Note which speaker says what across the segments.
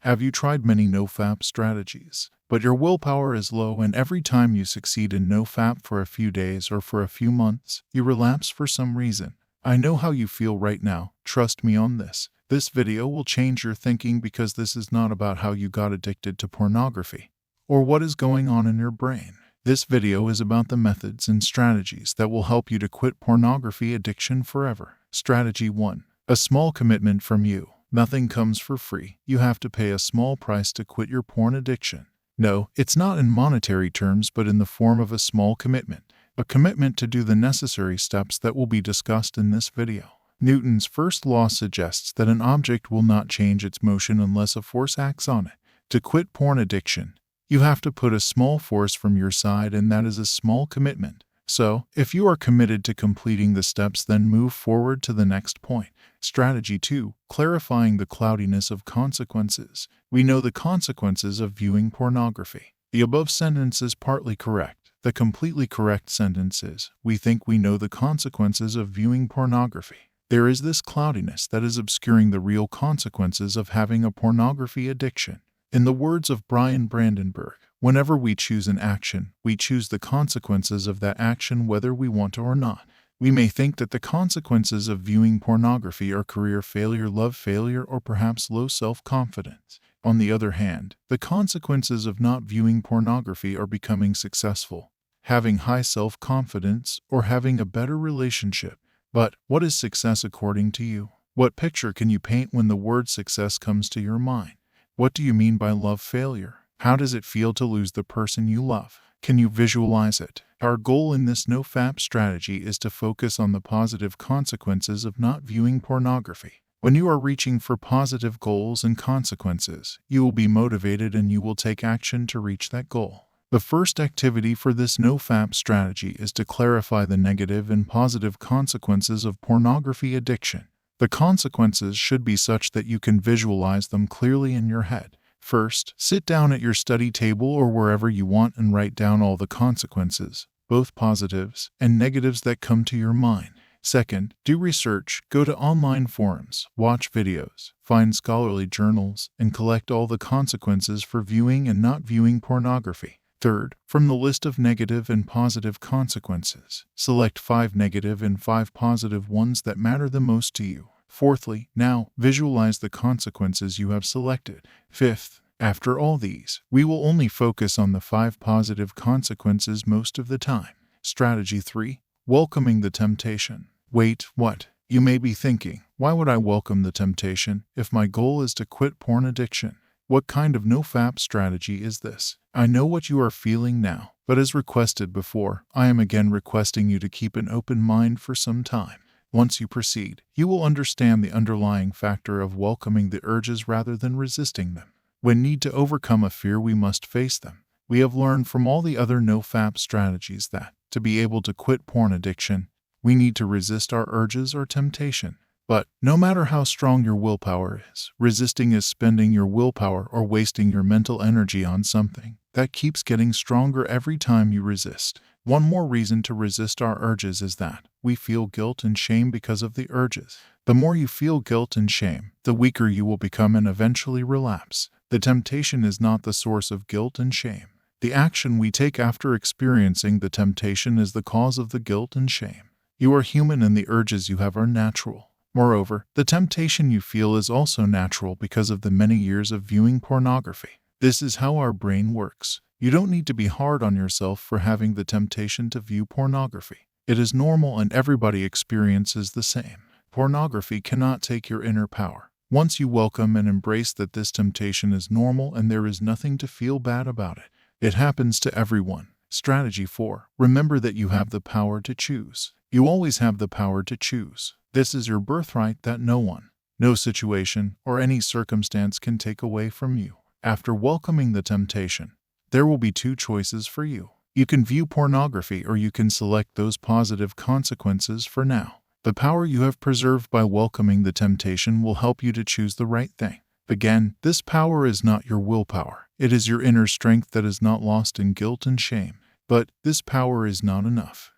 Speaker 1: Have you tried many NOFAP strategies, but your willpower is low and every time you succeed in NOFAP for a few days or for a few months, you relapse for some reason? I know how you feel right now, trust me on this. This video will change your thinking because this is not about how you got addicted to pornography or what is going on in your brain. This video is about the methods and strategies that will help you to quit pornography addiction forever. Strategy 1. A small commitment from you. Nothing comes for free. You have to pay a small price to quit your porn addiction. No, it's not in monetary terms, but in the form of a small commitment. A commitment to do the necessary steps that will be discussed in this video. Newton's first law suggests that an object will not change its motion unless a force acts on it. To quit porn addiction, you have to put a small force from your side, and that is a small commitment. So, if you are committed to completing the steps, then move forward to the next point. Strategy 2. Clarifying the cloudiness of consequences. We know the consequences of viewing pornography. The above sentence is partly correct. The completely correct sentence is, we think we know the consequences of viewing pornography. There is this cloudiness that is obscuring the real consequences of having a pornography addiction. In the words of Brian Brandenburg, whenever we choose an action, we choose the consequences of that action whether we want to or not. We may think that the consequences of viewing pornography are career failure, love failure, or perhaps low self-confidence. On the other hand, the consequences of not viewing pornography are becoming successful, having high self-confidence, or having a better relationship. But what is success according to you? What picture can you paint when the word success comes to your mind? What do you mean by love failure? How does it feel to lose the person you love? Can you visualize it? Our goal in this NOFAP strategy is to focus on the positive consequences of not viewing pornography. When you are reaching for positive goals and consequences, you will be motivated and you will take action to reach that goal. The first activity for this NOFAP strategy is to clarify the negative and positive consequences of pornography addiction. The consequences should be such that you can visualize them clearly in your head. First, sit down at your study table or wherever you want and write down all the consequences, both positives and negatives that come to your mind. Second, do research, go to online forums, watch videos, find scholarly journals, and collect all the consequences for viewing and not viewing pornography. Third, from the list of negative and positive consequences, select 5 negative and 5 positive ones that matter the most to you. Fourthly, now visualize the consequences you have selected. Fifth, after all these, we will only focus on the 5 positive consequences most of the time. Strategy 3. Welcoming the temptation. Wait, what? You may be thinking, why would I welcome the temptation if my goal is to quit porn addiction? What kind of NOFAP strategy is this? I know what you are feeling now, but as requested before, I am again requesting you to keep an open mind for some time. Once you proceed, you will understand the underlying factor of welcoming the urges rather than resisting them. When need to overcome a fear, we must face them. We have learned from all the other NOFAP strategies that, to be able to quit porn addiction, we need to resist our urges or temptation. But no matter how strong your willpower is, resisting is spending your willpower or wasting your mental energy on something that keeps getting stronger every time you resist. One more reason to resist our urges is that we feel guilt and shame because of the urges. The more you feel guilt and shame, the weaker you will become and eventually relapse. The temptation is not the source of guilt and shame. The action we take after experiencing the temptation is the cause of the guilt and shame. You are human and the urges you have are natural. Moreover, the temptation you feel is also natural because of the many years of viewing pornography. This is how our brain works. You don't need to be hard on yourself for having the temptation to view pornography. It is normal and everybody experiences the same. Pornography cannot take your inner power. Once you welcome and embrace that this temptation is normal and there is nothing to feel bad about it. It happens to everyone. Strategy 4. Remember that you have the power to choose. You always have the power to choose. This is your birthright that no one, no situation, or any circumstance can take away from you. After welcoming the temptation, there will be 2 choices for you. You can view pornography or you can select those positive consequences for now. The power you have preserved by welcoming the temptation will help you to choose the right thing. Again, this power is not your willpower. It is your inner strength that is not lost in guilt and shame. But this power is not enough.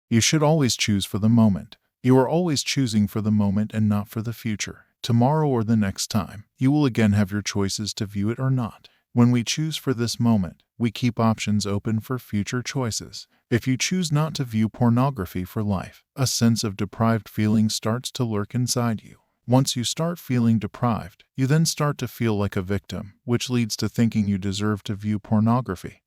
Speaker 1: You should always choose for the moment. You are always choosing for the moment and not for the future. tomorrow or the next time, you will again have your choices to view it or not. When we choose for this moment, we keep options open for future choices. If you choose not to view pornography for life, a sense of deprived feeling starts to lurk inside you. Once you start feeling deprived, you then start to feel like a victim, which leads to thinking you deserve to view pornography.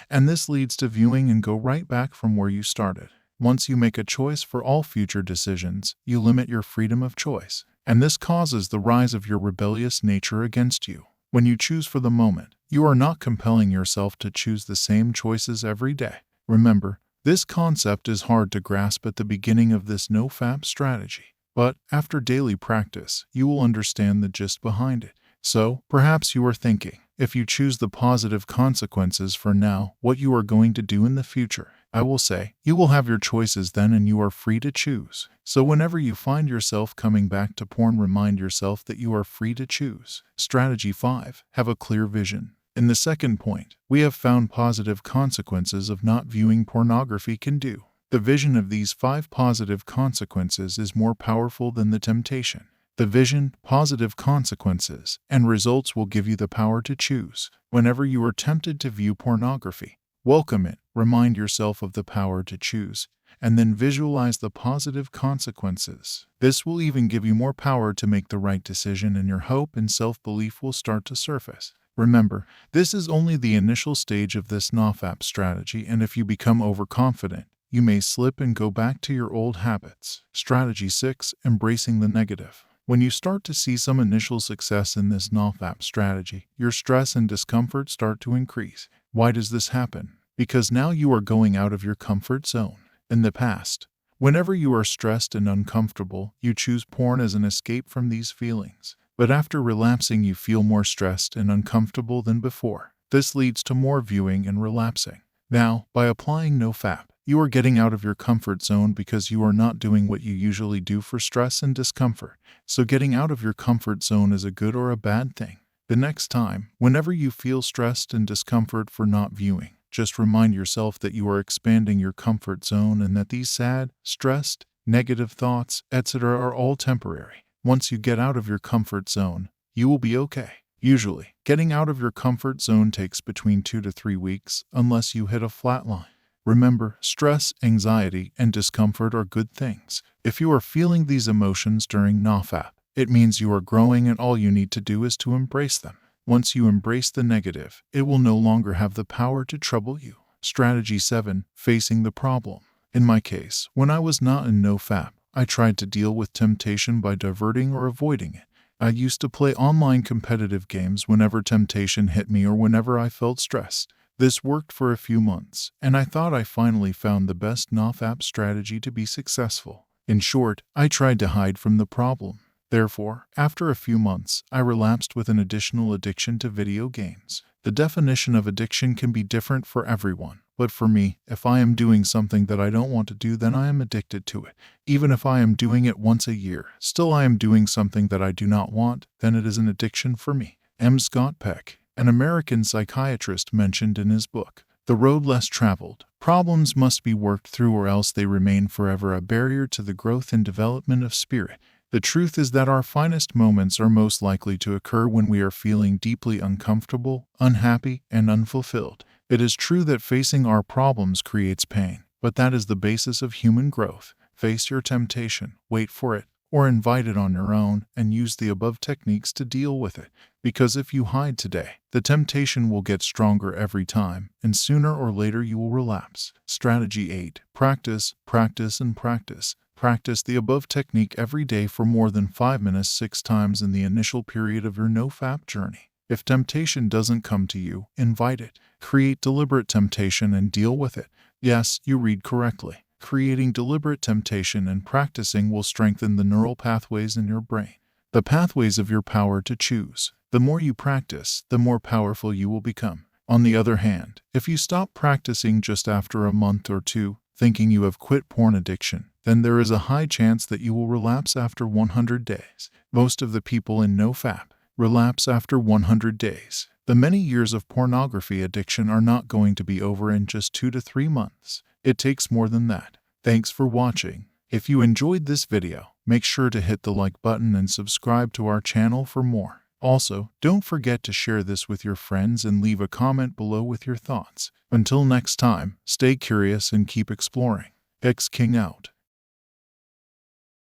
Speaker 1: And this leads to viewing and go right back from where you started. Once you make a choice for all future decisions, you limit your freedom of choice. And this causes the rise of your rebellious nature against you. When you choose for the moment, you are not compelling yourself to choose the same choices every day. Remember, this concept is hard to grasp at the beginning of this NOFAP strategy, but after daily practice, you will understand the gist behind it. So, perhaps you are thinking, if you choose the positive consequences for now, what you are going to do in the future. I will say, you will have your choices then and you are free to choose. So whenever you find yourself coming back to porn, remind yourself that you are free to choose. Strategy 5. Have a clear vision. In the second point, we have found positive consequences of not viewing pornography can do. The vision of these 5 positive consequences is more powerful than the temptation. The vision, positive consequences, and results will give you the power to choose. Whenever you are tempted to view pornography, welcome it, remind yourself of the power to choose, and then visualize the positive consequences. This will even give you more power to make the right decision, and your hope and self-belief will start to surface. Remember, this is only the initial stage of this NOFAP strategy, and if you become overconfident, you may slip and go back to your old habits. Strategy 6. Embracing the negative. When you start to see some initial success in this NOFAP strategy, your stress and discomfort start to increase. Why does this happen? Because now you are going out of your comfort zone. In the past, whenever you are stressed and uncomfortable, you choose porn as an escape from these feelings. But after relapsing, you feel more stressed and uncomfortable than before. This leads to more viewing and relapsing. Now, by applying NOFAP, you are getting out of your comfort zone because you are not doing what you usually do for stress and discomfort. So getting out of your comfort zone is a good or a bad thing. The next time, whenever you feel stressed and discomfort for not viewing, just remind yourself that you are expanding your comfort zone and that these sad, stressed, negative thoughts, etc. are all temporary. Once you get out of your comfort zone, you will be okay. Usually, getting out of your comfort zone takes between 2 to 3 weeks unless you hit a flat line. Remember, stress, anxiety, and discomfort are good things. If you are feeling these emotions during NOFAP, it means you are growing, and all you need to do is to embrace them. Once you embrace the negative, it will no longer have the power to trouble you. Strategy 7. Facing the problem. In my case, when I was not in NOFAP, I tried to deal with temptation by diverting or avoiding it. I used to play online competitive games whenever temptation hit me or whenever I felt stressed. This worked for a few months, and I thought I finally found the best NOFAP strategy to be successful. In short, I tried to hide from the problem. Therefore, after a few months, I relapsed with an additional addiction to video games. The definition of addiction can be different for everyone, but for me, if I am doing something that I don't want to do, then I am addicted to it. Even if I am doing it once a year, still I am doing something that I do not want, then it is an addiction for me. M. Scott Peck, an American psychiatrist, mentioned in his book, The Road Less Traveled, problems must be worked through or else they remain forever a barrier to the growth and development of spirit. The truth is that our finest moments are most likely to occur when we are feeling deeply uncomfortable, unhappy, and unfulfilled. It is true that facing our problems creates pain, but that is the basis of human growth. Face your temptation, wait for it, or invite it on your own, and use the above techniques to deal with it. Because if you hide today, the temptation will get stronger every time, and sooner or later you will relapse. Strategy 8. Practice, practice, and practice. Practice the above technique every day for more than 5 minutes 6 times in the initial period of your NOFAP journey. If temptation doesn't come to you, invite it. Create deliberate temptation and deal with it. Yes, you read correctly. Creating deliberate temptation and practicing will strengthen the neural pathways in your brain, the pathways of your power to choose. The more you practice, the more powerful you will become. On the other hand, if you stop practicing just after a month or two, thinking you have quit porn addiction, then there is a high chance that you will relapse after 100 days. Most of the people in NOFAP relapse after 100 days. The many years of pornography addiction are not going to be over in just 2 to 3 months. It takes more than that. Thanks for watching. If you enjoyed this video, Make sure to hit the like button and subscribe to our channel for more. Also, don't forget to share this with your friends and leave a comment below with your thoughts. Until next time, stay curious and keep exploring. X King out.